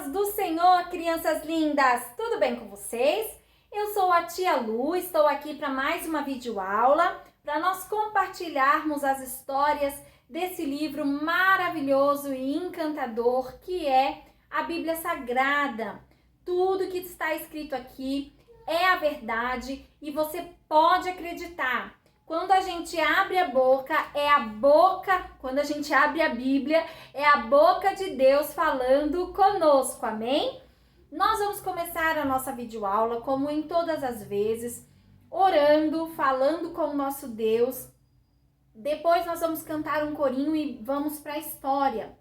paz do Senhor, crianças lindas! Tudo bem com vocês? Eu sou a tia Lu, estou aqui para mais uma videoaula, para nós compartilharmos as histórias desse livro maravilhoso e encantador que é a Bíblia Sagrada. Tudo que está escrito aqui é a verdade e você pode acreditar. Quando a gente abre a boca, quando a gente abre a Bíblia, é a boca de Deus falando conosco, amém? Nós vamos começar a nossa videoaula, como em todas as vezes, orando, falando com o nosso Deus. Depois nós vamos cantar um corinho e vamos para a história.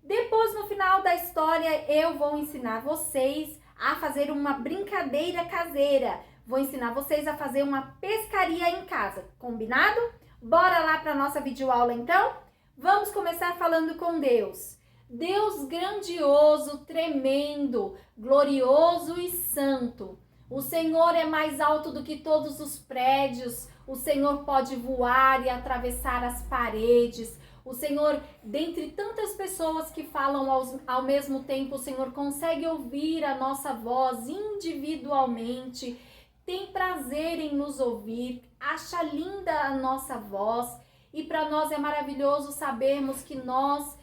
Depois, no final da história, eu vou ensinar vocês a fazer uma brincadeira caseira. Vou ensinar vocês a fazer uma pescaria em casa, combinado? Bora lá para nossa videoaula então? Vamos começar falando com Deus. Deus grandioso, tremendo, glorioso e santo. O Senhor é mais alto do que todos os prédios. O Senhor pode voar e atravessar as paredes. O Senhor, dentre tantas pessoas que falam ao mesmo tempo, o Senhor consegue ouvir a nossa voz individualmente. Tem prazer em nos ouvir, acha linda a nossa voz e para nós é maravilhoso sabermos que nós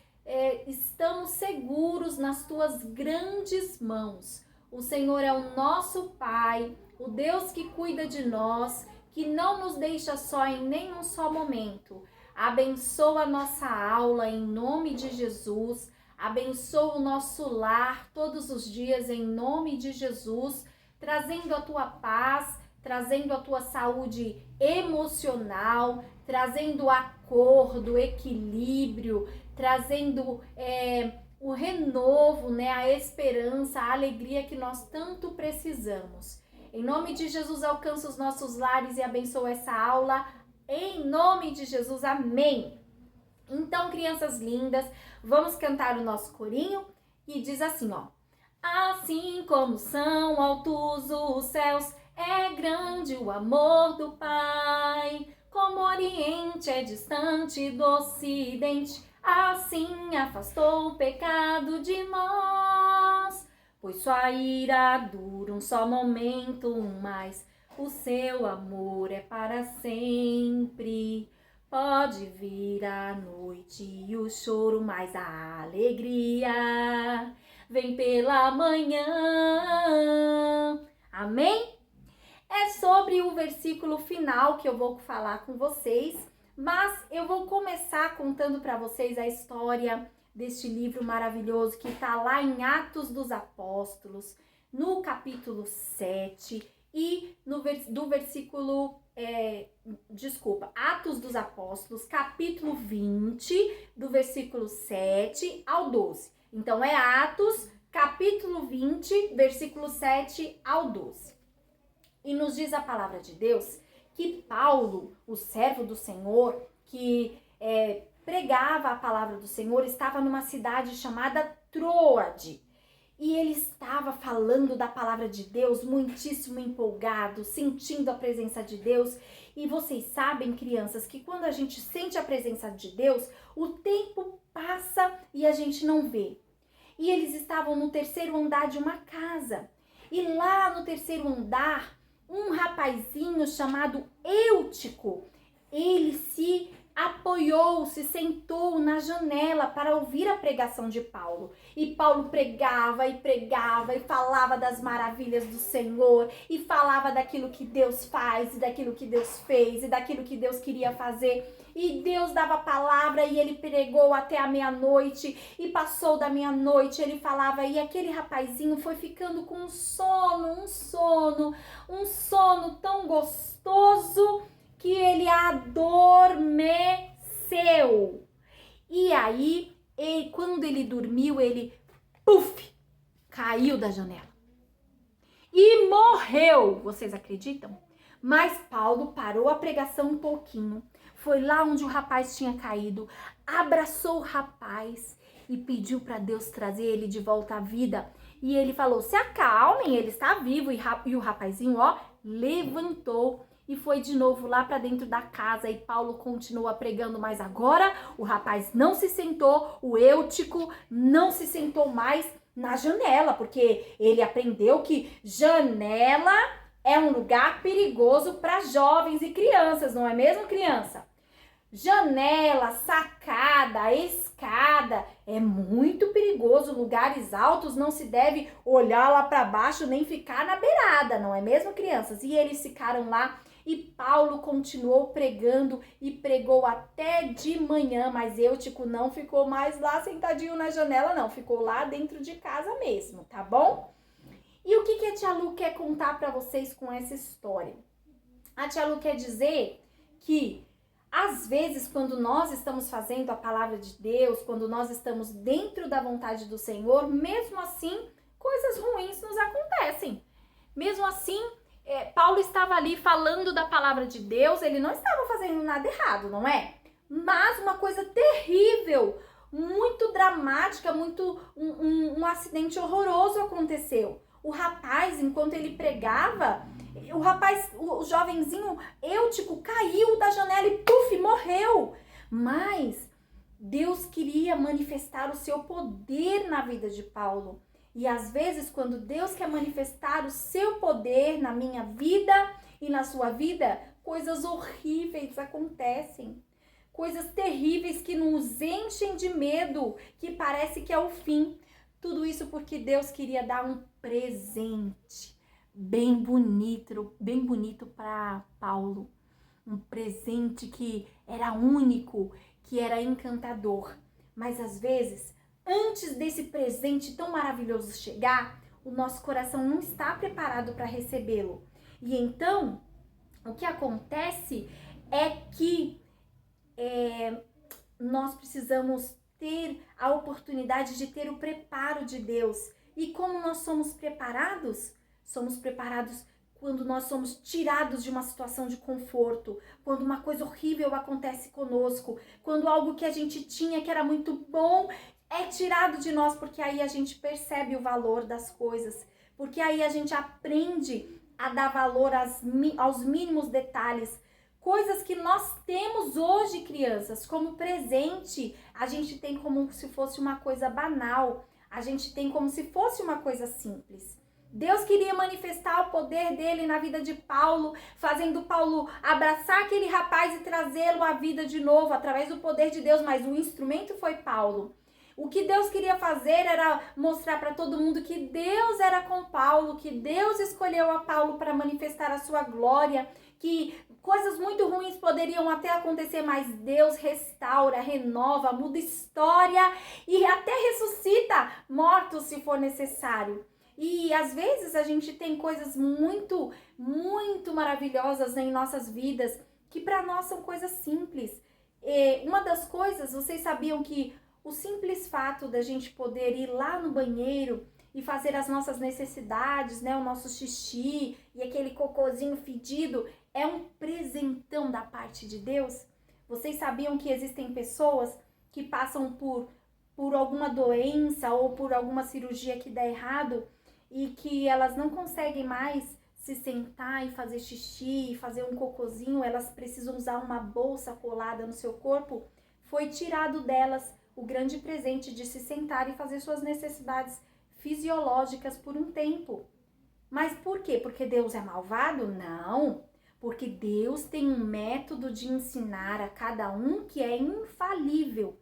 estamos seguros nas tuas grandes mãos. O Senhor é o nosso Pai, o Deus que cuida de nós, que não nos deixa só em nenhum só momento. Abençoa a nossa aula em nome de Jesus, abençoa o nosso lar todos os dias em nome de Jesus, trazendo a tua paz, trazendo a tua saúde emocional, trazendo acordo, equilíbrio, trazendo o renovo, a esperança, a alegria que nós tanto precisamos. Em nome de Jesus, alcança os nossos lares e abençoa essa aula. Em nome de Jesus, amém. Então, crianças lindas, vamos cantar o nosso corinho e diz assim, ó. Assim como são altos os céus, é grande o amor do Pai. Como o Oriente é distante do Ocidente, assim afastou o pecado de nós. Pois sua ira dura um só momento, mas o seu amor é para sempre. Pode vir a noite e o choro, mas a alegria vem pela manhã. Amém? É sobre o versículo final que eu vou falar com vocês, mas eu vou começar contando para vocês a história deste livro maravilhoso que está lá em Atos dos Apóstolos, no capítulo 7 e do versículo... Atos dos Apóstolos, capítulo 20, do versículo 7 ao 12. Então, é Atos, capítulo 20, versículo 7 ao 12. E nos diz a palavra de Deus que Paulo, o servo do Senhor, que pregava a palavra do Senhor, estava numa cidade chamada Troade. E ele estava falando da palavra de Deus, muitíssimo empolgado, sentindo a presença de Deus. E vocês sabem, crianças, que quando a gente sente a presença de Deus, o tempo passa e a gente não vê. E eles estavam no terceiro andar de uma casa. E lá no terceiro andar, um rapazinho chamado Eutico, ele se apoiou, se sentou na janela para ouvir a pregação de Paulo. E Paulo pregava e falava das maravilhas do Senhor e falava daquilo que Deus faz e daquilo que Deus fez e daquilo que Deus queria fazer. E Deus dava palavra e ele pregou até a meia-noite e passou da meia-noite, ele falava e aquele rapazinho foi ficando com um sono tão gostoso que ele adormeceu. E aí, quando ele dormiu, ele, caiu da janela. E morreu. Vocês acreditam? Mas Paulo parou a pregação um pouquinho. Foi lá onde o rapaz tinha caído, abraçou o rapaz e pediu para Deus trazer ele de volta à vida. E ele falou, se acalmem, ele está vivo. E o rapazinho, levantou e foi de novo lá para dentro da casa e Paulo continua pregando, mas agora o rapaz não se sentou, o Eutico não se sentou mais na janela, porque ele aprendeu que janela é um lugar perigoso para jovens e crianças, não é mesmo, criança? Janela, sacada, escada, é muito perigoso. Lugares altos não se deve olhar lá para baixo nem ficar na beirada, não é mesmo, crianças? E eles ficaram lá e Paulo continuou pregando e pregou até de manhã, mas Eutico não ficou mais lá sentadinho na janela, não, ficou lá dentro de casa mesmo, tá bom? E o que a tia Lu quer contar para vocês com essa história? A tia Lu quer dizer que às vezes, quando nós estamos fazendo a palavra de Deus, quando nós estamos dentro da vontade do Senhor, mesmo assim, coisas ruins nos acontecem. Mesmo assim, Paulo estava ali falando da palavra de Deus, ele não estava fazendo nada errado, não é? Mas uma coisa terrível, muito dramática, um acidente horroroso aconteceu. O rapaz, enquanto ele pregava, o jovenzinho Eutico caiu da janela e puf, morreu. Mas Deus queria manifestar o seu poder na vida de Paulo. E às vezes, quando Deus quer manifestar o seu poder na minha vida e na sua vida, coisas horríveis acontecem. Coisas terríveis que nos enchem de medo, que parece que é o fim. Tudo isso porque Deus queria dar um presente bem bonito para Paulo. Um presente que era único, que era encantador. Mas às vezes, antes desse presente tão maravilhoso chegar, o nosso coração não está preparado para recebê-lo. E então, o que acontece é que nós precisamos ter a oportunidade de ter o preparo de Deus. E como nós somos preparados? Somos preparados quando nós somos tirados de uma situação de conforto, quando uma coisa horrível acontece conosco, quando algo que a gente tinha que era muito bom é tirado de nós, porque aí a gente percebe o valor das coisas, porque aí a gente aprende a dar valor aos mínimos detalhes. Coisas que nós temos hoje, crianças, como presente, a gente tem como se fosse uma coisa banal, a gente tem como se fosse uma coisa simples. Deus queria manifestar o poder dele na vida de Paulo, fazendo Paulo abraçar aquele rapaz e trazê-lo à vida de novo, através do poder de Deus, mas o instrumento foi Paulo. O que Deus queria fazer era mostrar para todo mundo que Deus era com Paulo, que Deus escolheu a Paulo para manifestar a sua glória, que coisas muito ruins poderiam até acontecer, mas Deus restaura, renova, muda história e até ressuscita mortos se for necessário. E às vezes a gente tem coisas muito maravilhosas em nossas vidas que para nós são coisas simples. Uma das coisas, vocês sabiam que o simples fato da gente poder ir lá no banheiro e fazer as nossas necessidades, né, o nosso xixi e aquele cocôzinho fedido, é um presentão da parte de Deus? Vocês sabiam que existem pessoas que passam por alguma doença ou por alguma cirurgia que dá errado e que elas não conseguem mais se sentar e fazer xixi e fazer um cocôzinho, elas precisam usar uma bolsa colada no seu corpo? Foi tirado delas o grande presente de se sentar e fazer suas necessidades fisiológicas por um tempo. Mas por quê? Porque Deus é malvado? Não. Porque Deus tem um método de ensinar a cada um que é infalível.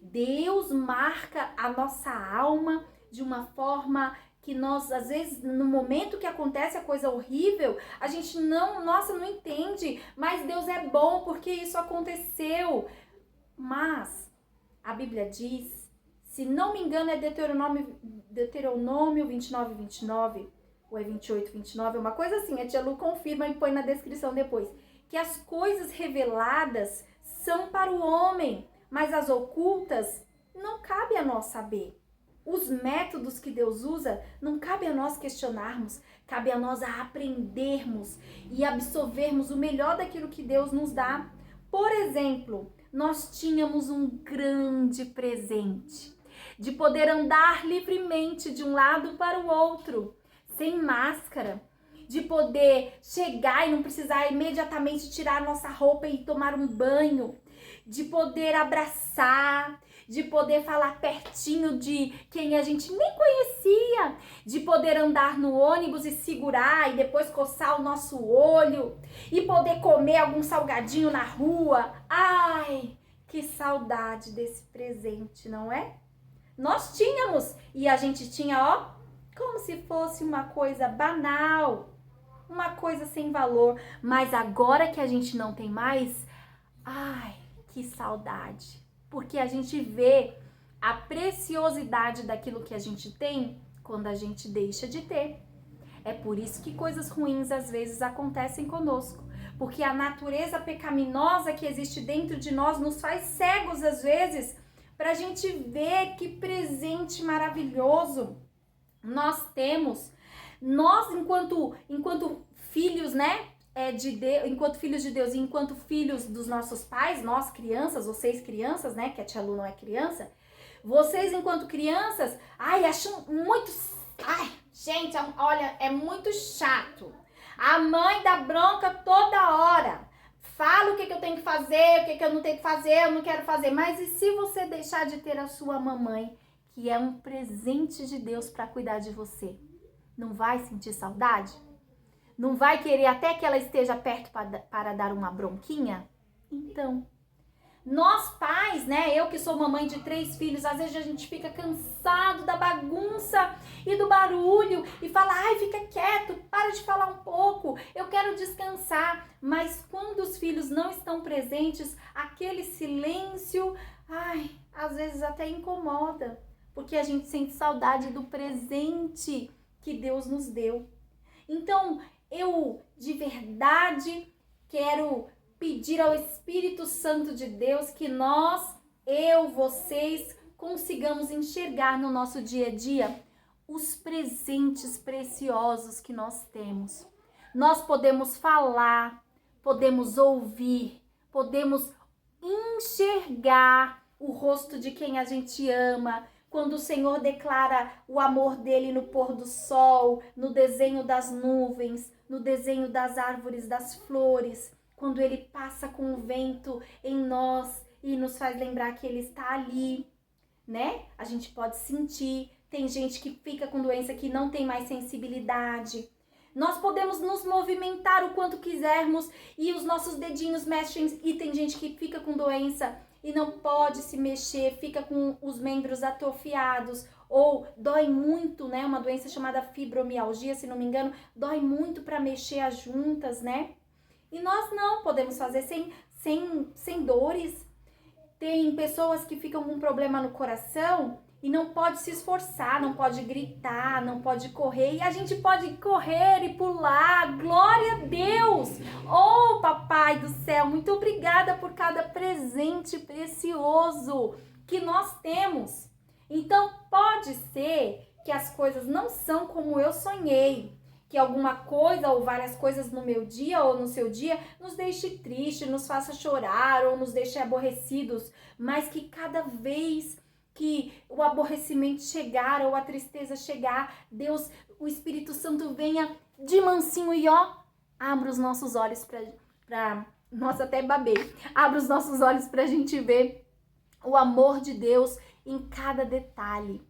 Deus marca a nossa alma de uma forma que nós, às vezes, no momento que acontece a coisa horrível, a gente não entende, mas Deus é bom porque isso aconteceu. Mas a Bíblia diz, se não me engano é Deuteronômio 29, 29, ou é 28, 29, uma coisa assim, a tia Lu confirma e põe na descrição depois, que as coisas reveladas são para o homem, mas as ocultas não cabe a nós saber. Os métodos que Deus usa, não cabe a nós questionarmos, cabe a nós aprendermos e absorvermos o melhor daquilo que Deus nos dá. Por exemplo, nós tínhamos um grande presente de poder andar livremente de um lado para o outro, sem máscara, de poder chegar e não precisar imediatamente tirar a nossa roupa e tomar um banho, de poder abraçar, de poder falar pertinho de quem a gente nem conhecia alegria de poder andar no ônibus e segurar e depois coçar o nosso olho e poder comer algum salgadinho na rua. Ai, que saudade desse presente, não é? Nós tínhamos e a gente tinha, ó, como se fosse uma coisa banal, uma coisa sem valor, mas agora que a gente não tem mais, ai, que saudade, porque a gente vê a preciosidade daquilo que a gente tem quando a gente deixa de ter. É por isso que coisas ruins às vezes acontecem conosco, porque a natureza pecaminosa que existe dentro de nós nos faz cegos às vezes, para a gente ver que presente maravilhoso nós temos. Nós, enquanto filhos, né, de Deus, enquanto filhos de Deus e enquanto filhos dos nossos pais, nós crianças, vocês crianças, né, que a tia Lu não é criança, vocês enquanto crianças, ai, acham muito, ai, gente, olha, é muito chato. A mãe dá bronca toda hora. Fala o que eu tenho que fazer, o que eu não tenho que fazer, eu não quero fazer. Mas e se você deixar de ter a sua mamãe, que é um presente de Deus para cuidar de você? Não vai sentir saudade? Não vai querer até que ela esteja perto para dar uma bronquinha? Então, nós pais, né, eu que sou mamãe de 3 filhos, às vezes a gente fica cansado da bagunça e do barulho e fala, ai, fica quieto, para de falar um pouco, eu quero descansar. Mas quando os filhos não estão presentes, aquele silêncio, ai, às vezes até incomoda, porque a gente sente saudade do presente que Deus nos deu. Então, eu de verdade quero pedir ao Espírito Santo de Deus que nós, eu, vocês, consigamos enxergar no nosso dia a dia os presentes preciosos que nós temos. Nós podemos falar, podemos ouvir, podemos enxergar o rosto de quem a gente ama, quando o Senhor declara o amor dele no pôr do sol, no desenho das nuvens, no desenho das árvores, das flores, quando ele passa com o vento em nós e nos faz lembrar que ele está ali, né? A gente pode sentir. Tem gente que fica com doença que não tem mais sensibilidade. Nós podemos nos movimentar o quanto quisermos e os nossos dedinhos mexem, e tem gente que fica com doença e não pode se mexer, fica com os membros atrofiados, ou dói muito, né? Uma doença chamada fibromialgia, se não me engano, dói muito para mexer as juntas, né? E nós não podemos fazer sem dores. Tem pessoas que ficam com problema no coração e não pode se esforçar, não pode gritar, não pode correr. E a gente pode correr e pular. Glória a Deus! Oh, Papai do céu, muito obrigada por cada presente precioso que nós temos. Então, pode ser que as coisas não são como eu sonhei, que alguma coisa ou várias coisas no meu dia ou no seu dia nos deixe triste, nos faça chorar ou nos deixe aborrecidos, mas que cada vez que o aborrecimento chegar ou a tristeza chegar, Deus, o Espírito Santo venha de mansinho e ó, abra os nossos olhos para nossa, até babei, abra os nossos olhos pra gente ver o amor de Deus em cada detalhe.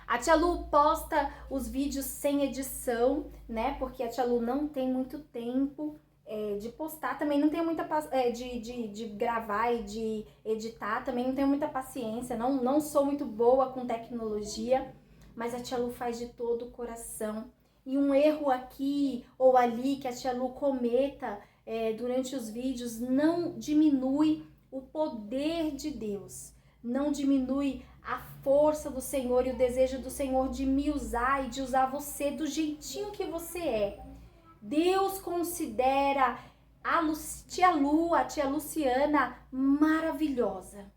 A tia Lu posta os vídeos sem edição, né? Porque a tia Lu não tem muito tempo de postar, também não tenho muita de gravar e de editar, também não tenho muita paciência, não sou muito boa com tecnologia, mas a tia Lu faz de todo o coração. E um erro aqui ou ali que a tia Lu cometa durante os vídeos não diminui o poder de Deus, não diminui a força do Senhor e o desejo do Senhor de me usar e de usar você do jeitinho que você é. Deus considera a tia Lu, a tia Luciana, maravilhosa.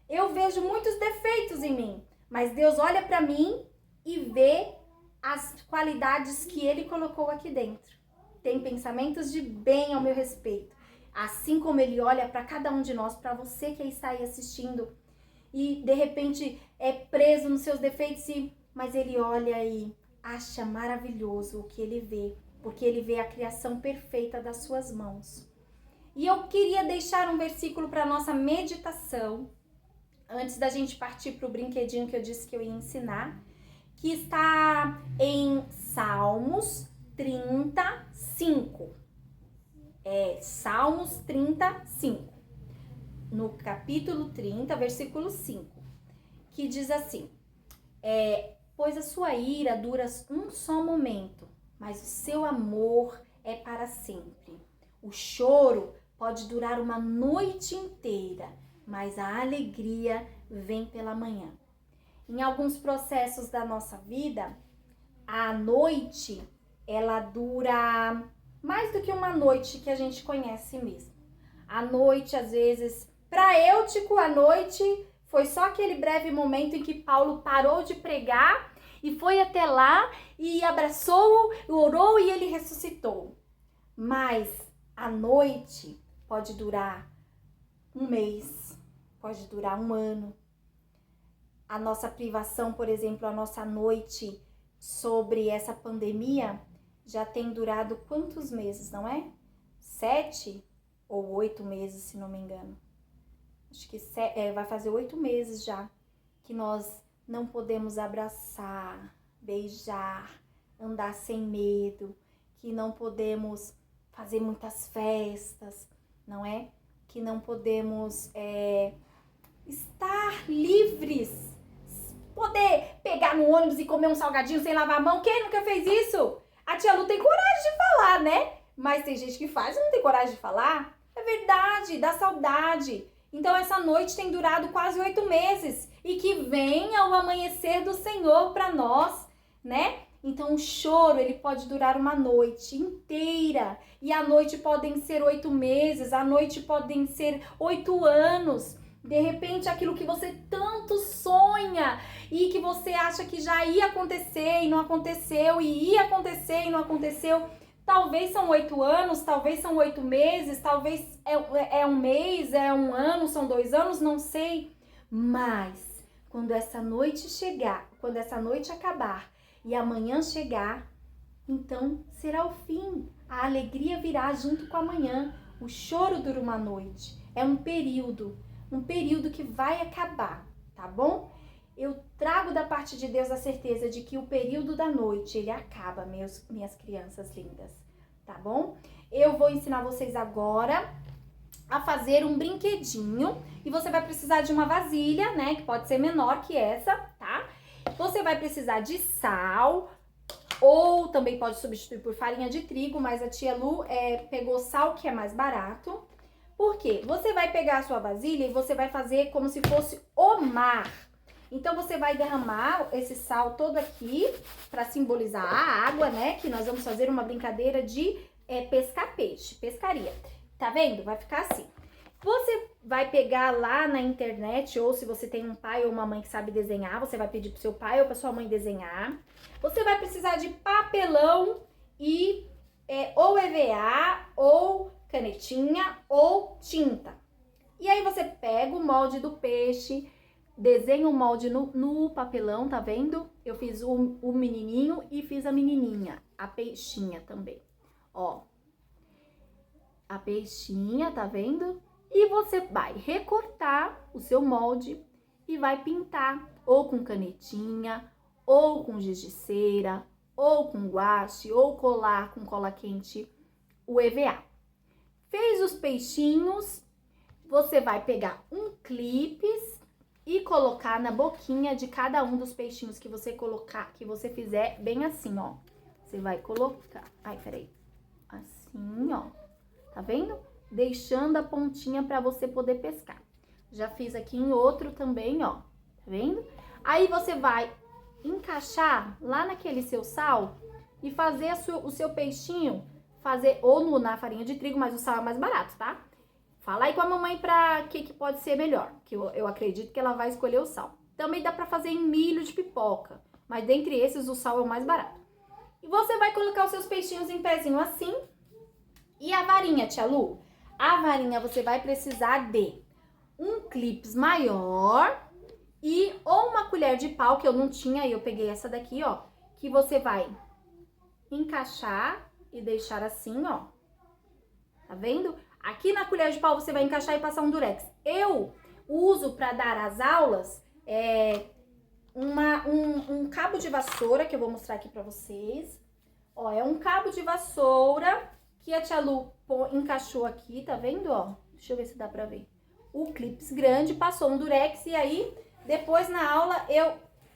Eu vejo muitos defeitos em mim, mas Deus olha para mim e vê as qualidades que Ele colocou aqui dentro. Tem pensamentos de bem ao meu respeito, assim como Ele olha para cada um de nós, para você que está aí assistindo, e de repente é preso nos seus defeitos, mas ele olha e acha maravilhoso o que ele vê, porque ele vê a criação perfeita das suas mãos. E eu queria deixar um versículo para nossa meditação, antes da gente partir para o brinquedinho que eu disse que eu ia ensinar, que está em Salmos 35. Salmos 35. No capítulo 30, versículo 5, que diz assim: pois a sua ira dura um só momento, mas o seu amor é para sempre. O choro pode durar uma noite inteira, mas a alegria vem pela manhã. Em alguns processos da nossa vida, a noite, ela dura mais do que uma noite que a gente conhece mesmo. A noite, às vezes, para Eutico, a noite foi só aquele breve momento em que Paulo parou de pregar e foi até lá e abraçou, orou e ele ressuscitou. Mas a noite pode durar um mês, pode durar um ano. A nossa privação, por exemplo, a nossa noite sobre essa pandemia já tem durado quantos meses, não é? 7 ou 8 meses, se não me engano. Acho que vai fazer 8 meses já que nós não podemos abraçar, beijar, andar sem medo, que não podemos fazer muitas festas, não é? Que não podemos estar livres, poder pegar no ônibus e comer um salgadinho sem lavar a mão. Quem nunca fez isso? A tia Lu tem coragem de falar, né? Mas tem gente que faz e não tem coragem de falar. É verdade, dá saudade. Então essa noite tem durado quase 8 meses e que venha o amanhecer do Senhor para nós, né? Então o choro, ele pode durar uma noite inteira e a noite podem ser 8 meses, a noite podem ser 8 anos. De repente aquilo que você tanto sonha e que você acha que já ia acontecer e não aconteceu, e ia acontecer e não aconteceu. Talvez são 8 anos, talvez são 8 meses, talvez é um mês, é um ano, são 2 anos, não sei. Mas quando essa noite chegar, quando essa noite acabar e amanhã chegar, então será o fim. A alegria virá junto com a manhã. O choro dura uma noite. É um período que vai acabar, tá bom? Eu trago da parte de Deus a certeza de que o período da noite, ele acaba, minhas crianças lindas, tá bom? Eu vou ensinar vocês agora a fazer um brinquedinho e você vai precisar de uma vasilha, né, que pode ser menor que essa, tá? Você vai precisar de sal, ou também pode substituir por farinha de trigo, mas a tia Lu pegou sal, que é mais barato. Por quê? Você vai pegar a sua vasilha e você vai fazer como se fosse o mar. Então, você vai derramar esse sal todo aqui para simbolizar a água, né? Que nós vamos fazer uma brincadeira de pescar peixe, pescaria. Tá vendo? Vai ficar assim. Você vai pegar lá na internet, ou se você tem um pai ou uma mãe que sabe desenhar, você vai pedir pro seu pai ou pra sua mãe desenhar. Você vai precisar de papelão e ou EVA, ou canetinha, ou tinta. E aí você pega o molde do peixe, desenha o molde no papelão, tá vendo? Eu fiz o menininho e fiz a menininha, a peixinha também, ó. A peixinha, tá vendo? E você vai recortar o seu molde e vai pintar ou com canetinha, ou com giz de cera, ou com guache, ou colar com cola quente o EVA. Fez os peixinhos, você vai pegar um clipes e colocar na boquinha de cada um dos peixinhos que você colocar, que você fizer bem assim, ó. Você vai colocar, peraí, assim, ó, tá vendo? Deixando a pontinha para você poder pescar. Já fiz aqui em outro também, ó, tá vendo? Aí você vai encaixar lá naquele seu sal e fazer o seu peixinho, fazer ou na farinha de trigo, mas o sal é mais barato, tá? Fala aí com a mamãe pra que pode ser melhor, que eu acredito que ela vai escolher o sal. Também dá pra fazer em milho de pipoca, mas dentre esses o sal é o mais barato. E você vai colocar os seus peixinhos em pezinho assim. E a varinha, tia Lu? A varinha você vai precisar de um clips maior e ou uma colher de pau, que eu não tinha, e eu peguei essa daqui, ó, que você vai encaixar e deixar assim, ó. Tá vendo? Aqui na colher de pau você vai encaixar e passar um durex. Eu uso para dar as aulas um cabo de vassoura que eu vou mostrar aqui pra vocês. Ó, é um cabo de vassoura que a tia Lu encaixou aqui, tá vendo, ó? Deixa eu ver se dá pra ver. O clips grande, passou um durex e aí, depois na aula,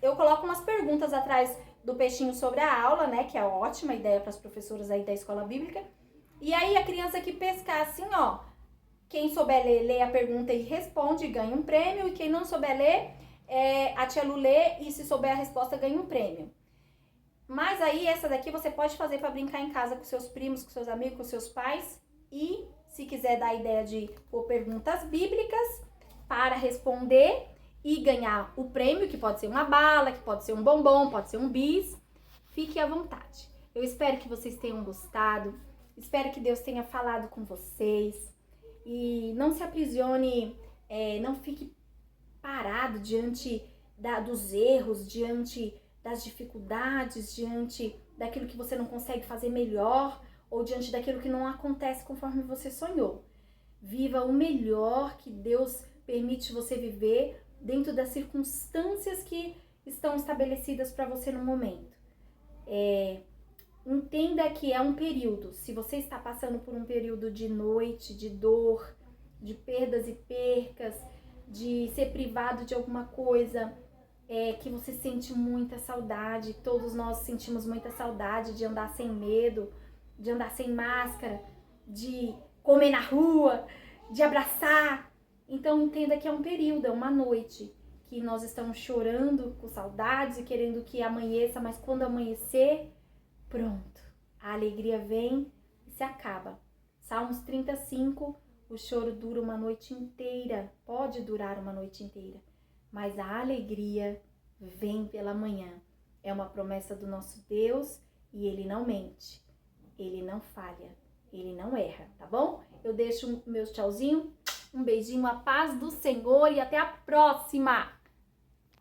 eu coloco umas perguntas atrás do peixinho sobre a aula, né? Que é ótima ideia para as professoras aí da escola bíblica. E aí a criança que pescar assim, ó, quem souber ler, lê a pergunta e responde, ganha um prêmio. E quem não souber ler, a tia Lu lê e se souber a resposta, ganha um prêmio. Mas aí essa daqui você pode fazer para brincar em casa com seus primos, com seus amigos, com seus pais. E se quiser dar a ideia de pôr perguntas bíblicas para responder e ganhar o prêmio, que pode ser uma bala, que pode ser um bombom, pode ser um bis, fique à vontade. Eu espero que vocês tenham gostado, espero que Deus tenha falado com vocês e não se aprisione, não fique parado diante dos erros, diante das dificuldades, diante daquilo que você não consegue fazer melhor ou diante daquilo que não acontece conforme você sonhou. Viva o melhor que Deus permite você viver dentro das circunstâncias que estão estabelecidas para você no momento. Entenda que é um período. Se você está passando por um período de noite, de dor, de perdas e percas, de ser privado de alguma coisa, que você sente muita saudade, todos nós sentimos muita saudade de andar sem medo, de andar sem máscara, de comer na rua, de abraçar. Então entenda que é um período, é uma noite, que nós estamos chorando com saudades e querendo que amanheça, mas quando amanhecer, pronto, a alegria vem e se acaba. Salmos 35, o choro dura uma noite inteira, pode durar uma noite inteira, mas a alegria vem pela manhã. É uma promessa do nosso Deus e Ele não mente, Ele não falha, Ele não erra, tá bom? Eu deixo meus tchauzinho, um beijinho, a paz do Senhor e até a próxima!